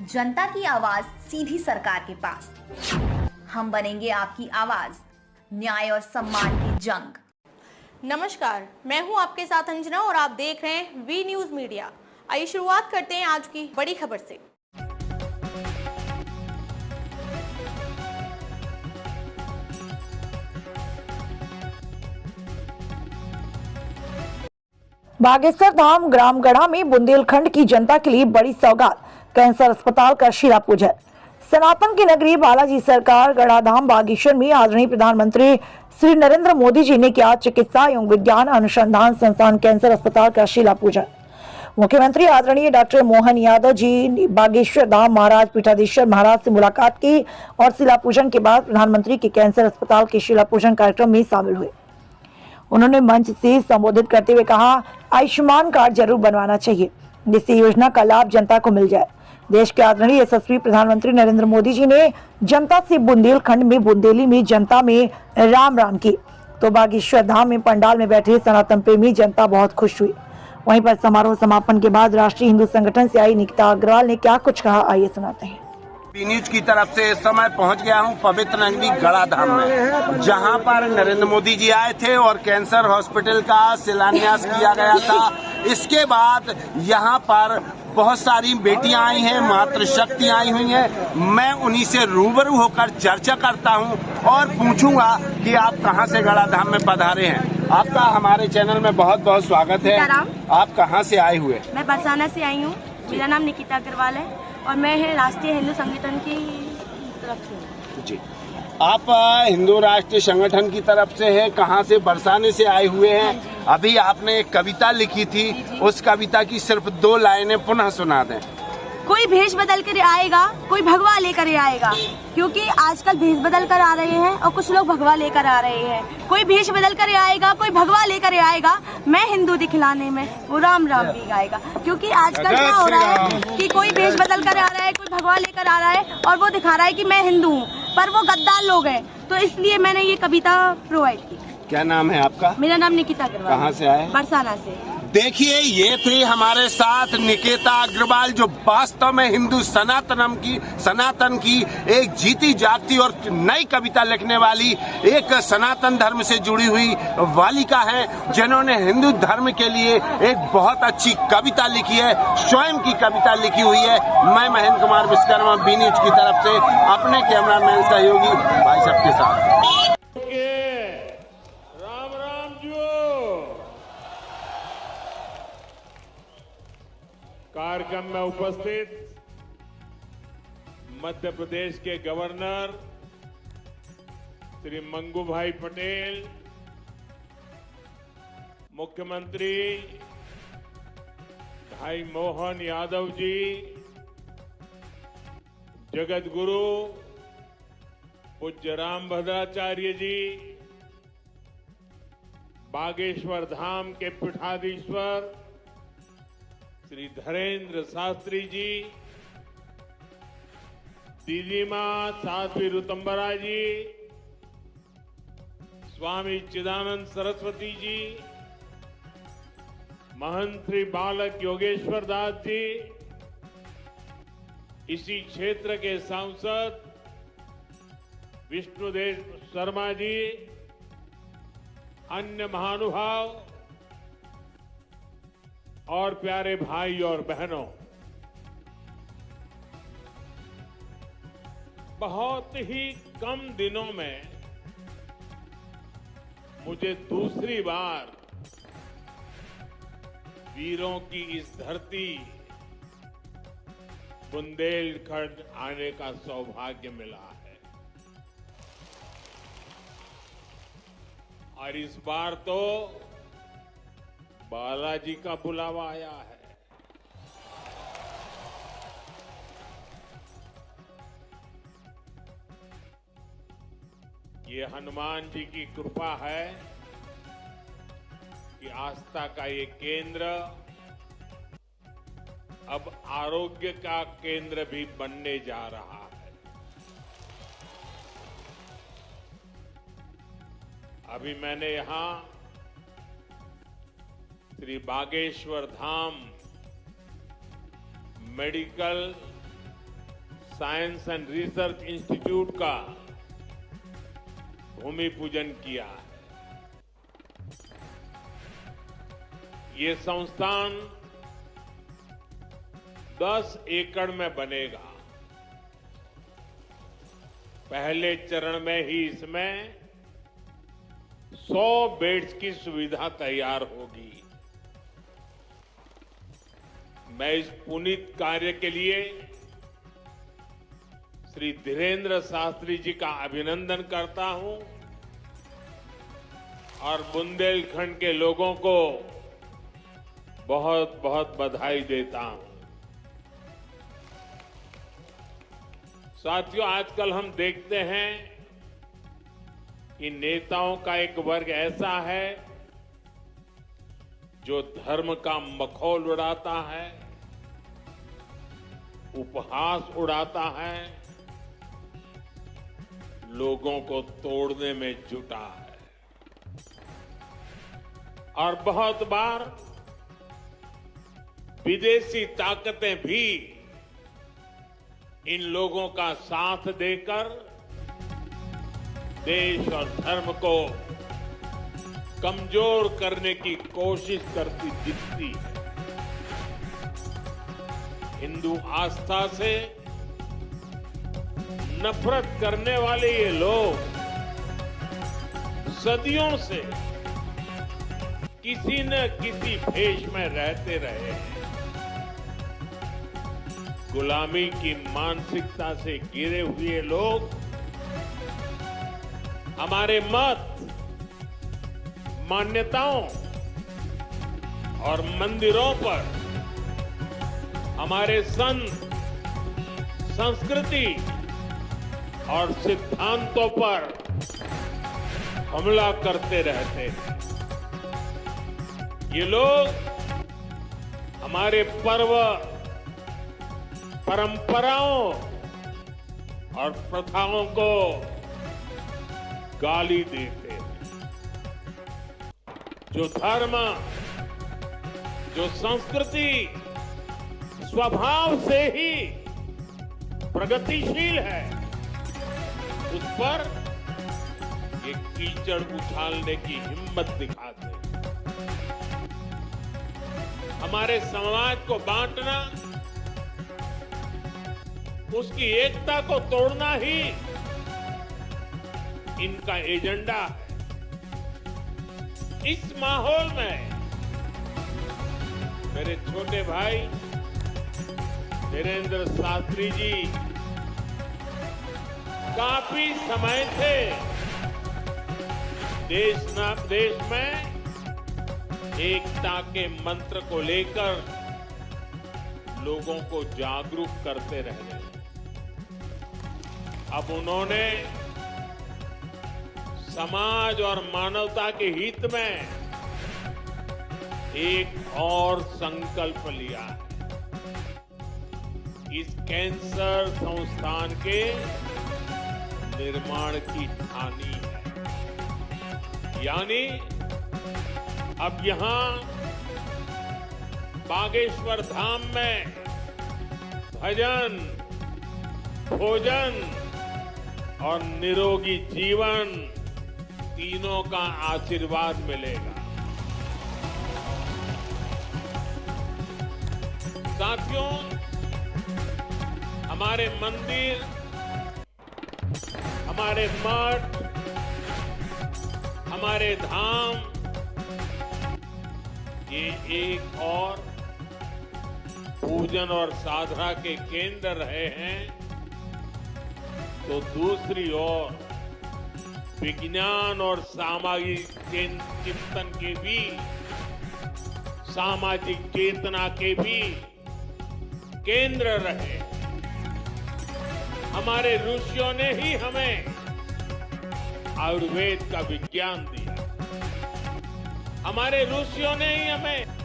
जनता की आवाज सीधी सरकार के पास। हम बनेंगे आपकी आवाज, न्याय और सम्मान की जंग। नमस्कार, मैं हूं आपके साथ अंजना और आप देख रहे हैं वी न्यूज मीडिया। आइए शुरुआत करते हैं आज की बड़ी खबर से। बागेश्वर धाम ग्राम गढ़ा में बुंदेलखंड की जनता के लिए बड़ी सौगात, कैंसर अस्पताल का शिला पूजन। सनातन की नगरी बालाजी सरकार गढ़ाधाम बागेश्वर में आदरणीय प्रधानमंत्री श्री नरेंद्र मोदी जी ने किया चिकित्सा एवं विज्ञान अनुसंधान संस्थान कैंसर अस्पताल का शिला पूजन। मुख्यमंत्री आदरणीय डॉक्टर मोहन यादव जी ने बागेश्वर धाम महाराज पीठाधीश्वर महाराज से मुलाकात की और शिला पूजन के बाद प्रधानमंत्री के कैंसर अस्पताल के शिला पूजन कार्यक्रम में शामिल हुए। उन्होंने मंच से संबोधित करते हुए कहा, आयुष्मान कार्ड जरूर बनवाना चाहिए जिससे योजना का लाभ जनता को मिल जाए। देश के आदरणीय यशस्वी प्रधानमंत्री नरेंद्र मोदी जी ने जनता से बुंदेलखंड में बुंदेली में जनता में राम राम की, तो बागेश्वर धाम में पंडाल में बैठे सनातन प्रेमी जनता बहुत खुश हुई। वहीं पर समारोह समापन के बाद राष्ट्रीय हिंदू संगठन से आई निकिता अग्रवाल ने क्या कुछ कहा, आइए सुनाते हैं। वी न्यूज की तरफ से इस समय पहुंच गया हूं पवित्र नगरी गढ़ाधाम में, जहां पर नरेंद्र मोदी जी आए थे और कैंसर हॉस्पिटल का शिलान्यास किया गया था। इसके बाद यहां पर बहुत सारी बेटियां आई हैं, मातृशक्ति आई हुई हैं। मैं उन्हीं से रूबरू होकर चर्चा करता हूं और पूछूंगा कि आप कहां से गढ़ाधाम में पधारे हैं। आपका हमारे चैनल में बहुत बहुत स्वागत है। आप कहां से आए हुए? मैं बरसाना से आई हूं। मेरा नाम निकिता अग्रवाल है और मैं है राष्ट्रीय हिंदू संगठन की तरफ से। जी, आप हिंदू राष्ट्रीय संगठन की तरफ से है, कहाँ से? बरसाने से आए हुए हैं। अभी आपने एक कविता लिखी थी, उस कविता की सिर्फ 2 लाइनें पुनः सुना दें। कोई भेष बदल कर आएगा, कोई भगवा लेकर आएगा, क्योंकि आजकल भेष बदल कर आ रहे हैं और कुछ लोग भगवा लेकर आ रहे हैं। कोई भेष बदल कर आएगा, कोई भगवा लेकर आएगा, मैं हिंदू दिखलाने में वो राम राम भी गाएगा। क्योंकि आजकल क्या हो रहा है कि कोई भेष बदल कर आ रहा है, कोई भगवा लेकर आ रहा है और वो दिखा रहा है कि मैं हिंदू हूँ, पर वो गद्दार लोग हैं। तो इसलिए मैंने ये कविता प्रोवाइड की। क्या नाम है आपका? मेरा नाम निकिता अग्रवाल। कहाँ से आए? बरसाना से। देखिए, ये थी हमारे साथ निकिता अग्रवाल, जो वास्तव में हिंदू सनातन की एक जीती जागती और नई कविता लिखने वाली, एक सनातन धर्म से जुड़ी हुई बालिका है, जिन्होंने हिंदू धर्म के लिए एक बहुत अच्छी कविता लिखी है, स्वयं की कविता लिखी हुई है। मैं महेंद्र कुमार विश्वकर्मा वी न्यूज की तरफ से अपने कैमरामैन सहयोगी भाई साहब के साथ। कार्यक्रम में उपस्थित मध्य प्रदेश के गवर्नर श्री मंगू भाई पटेल, मुख्यमंत्री भाई मोहन यादव जी, जगत गुरु पूज्य रामभद्राचार्य जी, बागेश्वर धाम के पीठाधीश्वर श्री धरेंद्र शास्त्री जी, दीदी मां साध्वी ऋतंबरा जी, स्वामी चिदानंद सरस्वती जी, महंत श्री बालक योगेश्वर दास जी, इसी क्षेत्र के सांसद विष्णुदेव शर्मा जी, अन्य महानुभाव और प्यारे भाई और बहनों, बहुत ही कम दिनों में मुझे दूसरी बार वीरों की इस धरती बुंदेलखंड आने का सौभाग्य मिला है। और इस बार तो बालाजी का बुलावा आया है। ये हनुमान जी की कृपा है कि आस्था का ये केंद्र अब आरोग्य का केंद्र भी बनने जा रहा है। अभी मैंने यहां Shri Bageshwar Dham medical science and research institute का भूमि पूजन किया है। ये संस्थान 10 एकड़ में बनेगा। पहले चरण में ही इसमें 100 बेड्स की सुविधा तैयार होगी। मैं इस पुनीत कार्य के लिए श्री धीरेन्द्र शास्त्री जी का अभिनंदन करता हूं और बुंदेलखंड के लोगों को बहुत बहुत बधाई देता हूं। साथियों, आजकल हम देखते हैं कि नेताओं का एक वर्ग ऐसा है जो धर्म का मखौल उड़ाता है, उपहास उड़ाता है, लोगों को तोड़ने में जुटा है और बहुत बार विदेशी ताकतें भी इन लोगों का साथ देकर देश और धर्म को कमजोर करने की कोशिश करती दिखती है। हिंदू आस्था से नफरत करने वाले ये लोग सदियों से किसी न किसी भेष में रहते रहे हैं। गुलामी की मानसिकता से घिरे हुए लोग हमारे मत, मान्यताओं और मंदिरों पर, हमारे संत, संस्कृति और सिद्धांतों पर हमला करते रहते हैं। ये लोग हमारे पर्व, परंपराओं और प्रथाओं को गाली देते हैं। जो धर्म, जो संस्कृति स्वभाव से ही प्रगतिशील है, उस पर ये कीचड़ उछालने की हिम्मत दिखाते हैं। हमारे समाज को बांटना, उसकी एकता को तोड़ना ही इनका एजेंडा है। इस माहौल में मेरे छोटे भाई धीरेन्द्र शास्त्री जी काफी समय से देश में एकता के मंत्र को लेकर लोगों को जागरूक करते रहे। अब उन्होंने समाज और मानवता के हित में एक और संकल्प लिया है। इस कैंसर संस्थान के निर्माण की ठानी है। यानी अब यहां बागेश्वर धाम में भजन, भोजन और निरोगी जीवन तीनों का आशीर्वाद मिलेगा। साथियों, हमारे मंदिर, हमारे मठ, हमारे धाम ये एक और पूजन और साधना के केंद्र रहे हैं, तो दूसरी ओर विज्ञान और सामाजिक चिंतन के भी, सामाजिक चेतना के भी केंद्र रहे। हमारे ऋषियों ने ही हमें आयुर्वेद का विज्ञान दिया। हमारे ऋषियों ने ही हमें